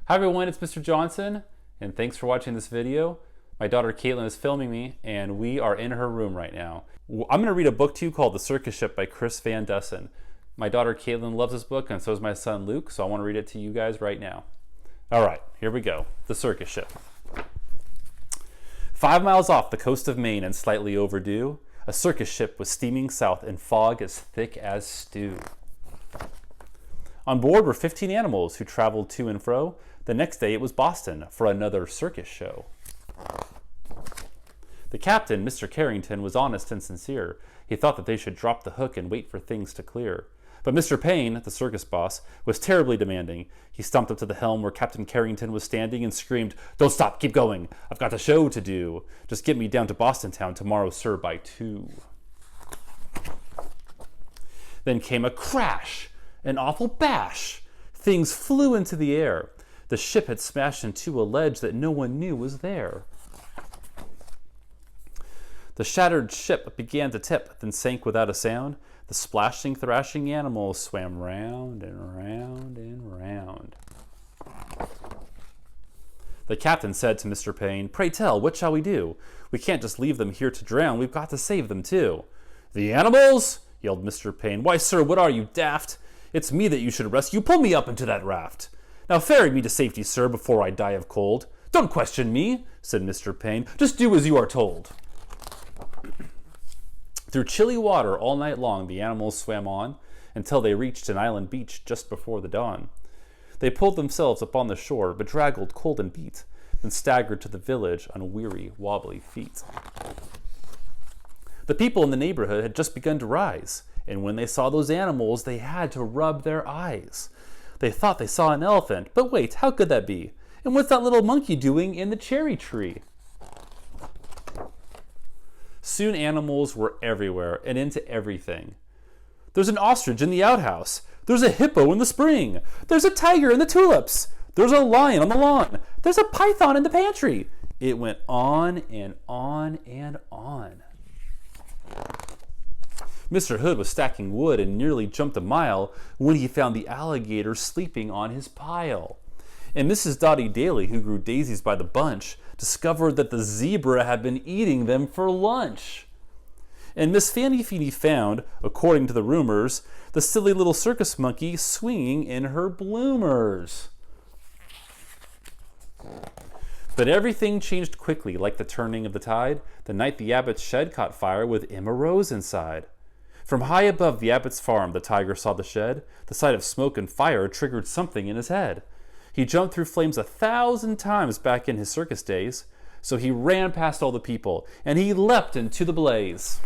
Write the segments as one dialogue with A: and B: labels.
A: Hi everyone, it's Mr. Johnson, and thanks for watching this video. My daughter Caitlin is filming me, and we are in her room right now. I'm going to read a book to you called The Circus Ship by Chris Van Dusen. My daughter Caitlin loves this book, and so does my son Luke, so I want to read it to you guys right now. All right, here we go. The Circus Ship. 5 miles off the coast of Maine and slightly overdue, a circus ship was steaming south in fog as thick as stew. On board were 15 animals who traveled to and fro. The next day it was Boston for another circus show. The captain, Mr. Carrington, was honest and sincere. He thought that they should drop the hook and wait for things to clear. But Mr. Payne, the circus boss, was terribly demanding. He stomped up to the helm where Captain Carrington was standing and screamed, "Don't stop, keep going. I've got a show to do. Just get me down to Boston town tomorrow, sir, by 2. Then came a crash, an awful bash. Things flew into the air. The ship had smashed into a ledge that no one knew was there. The shattered ship began to tip, then sank without a sound. The splashing, thrashing animals swam round and round and round. The captain said to Mr. Payne, "Pray tell, what shall we do? We can't just leave them here to drown. We've got to save them too." "The animals?" yelled Mr. Payne. "Why, sir, what are you, daft? It's me that you should rescue. Pull me up into that raft. Now ferry me to safety, sir, before I die of cold." "Don't question me," said Mr. Payne. "Just do as you are told." Through chilly water all night long the animals swam on until they reached an island beach just before the dawn. They pulled themselves up on the shore, bedraggled, cold and beat, then staggered to the village on weary, wobbly feet. The people in the neighborhood had just begun to rise, and when they saw those animals, they had to rub their eyes. They thought they saw an elephant, but wait, how could that be? And what's that little monkey doing in the cherry tree? Soon animals were everywhere and into everything. There's an ostrich in the outhouse. There's a hippo in the spring. There's a tiger in the tulips. There's a lion on the lawn. There's a python in the pantry. It went on and on and on. Mr. Hood was stacking wood and nearly jumped a mile when he found the alligator sleeping on his pile. And Mrs. Dotty Daly, who grew daisies by the bunch, discovered that the zebra had been eating them for lunch. And Miss Fanny Feeny found, according to the rumors, the silly little circus monkey swinging in her bloomers. But everything changed quickly, like the turning of the tide, the night the abbot's shed caught fire with Emma Rose inside. From high above the abbot's farm, the tiger saw the shed. The sight of smoke and fire triggered something in his head. He jumped through flames 1,000 times back in his circus days, so he ran past all the people, and he leapt into the blaze.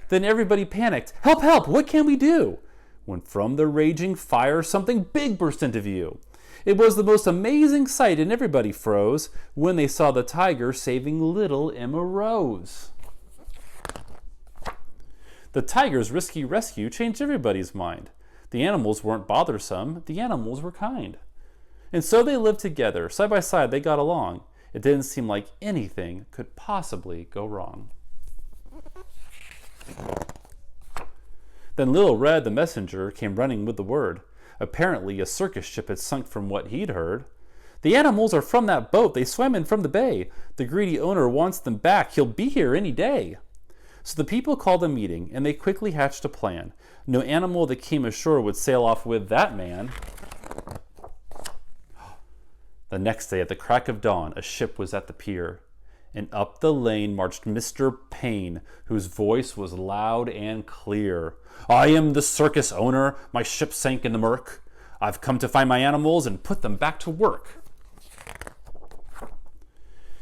A: Then everybody panicked. "Help, help, what can we do?" When from the raging fire, something big burst into view. It was the most amazing sight, and everybody froze when they saw the tiger saving little Emma Rose. The tiger's risky rescue changed everybody's mind. The animals weren't bothersome, the animals were kind. And so they lived together, side by side they got along. It didn't seem like anything could possibly go wrong. Then Little Red the messenger came running with the word. Apparently a circus ship had sunk from what he'd heard. "The animals are from that boat, they swam in from the bay. The greedy owner wants them back, he'll be here any day." So the people called a meeting, and they quickly hatched a plan. No animal that came ashore would sail off with that man. The next day, at the crack of dawn, a ship was at the pier, and up the lane marched Mr. Payne, whose voice was loud and clear. "I am the circus owner. My ship sank in the murk. I've come to find my animals and put them back to work."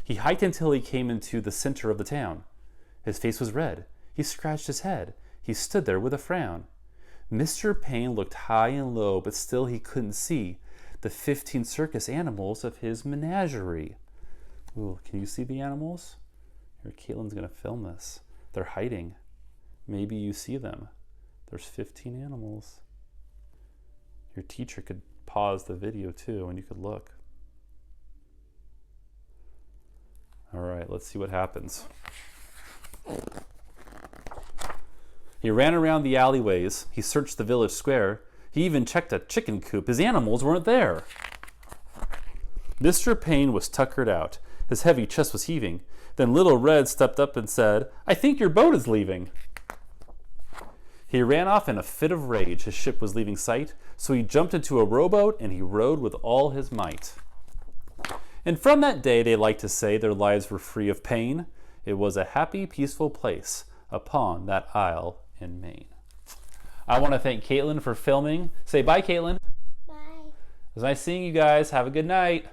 A: He hiked until he came into the center of the town. His face was red. He scratched his head. He stood there with a frown. Mr. Payne looked high and low, but still he couldn't see the 15 circus animals of his menagerie. Ooh, can you see the animals? Here, Caitlin's going to film this. They're hiding. Maybe you see them. There's 15 animals. Your teacher could pause the video too, and you could look. All right, let's see what happens. He ran around the alleyways. He searched the village square. He even checked a chicken coop. His animals weren't there. Mr. Payne was tuckered out. His heavy chest was heaving. Then Little Red stepped up and said, "I think your boat is leaving." He ran off in a fit of rage. His ship was leaving sight, so he jumped into a rowboat and he rowed with all his might. And from that day they like to say their lives were free of pain. It was a happy, peaceful place upon that isle in Maine. I want to thank Caitlin for filming. Say bye, Caitlin.
B: Bye.
A: It was nice seeing you guys. Have a good night.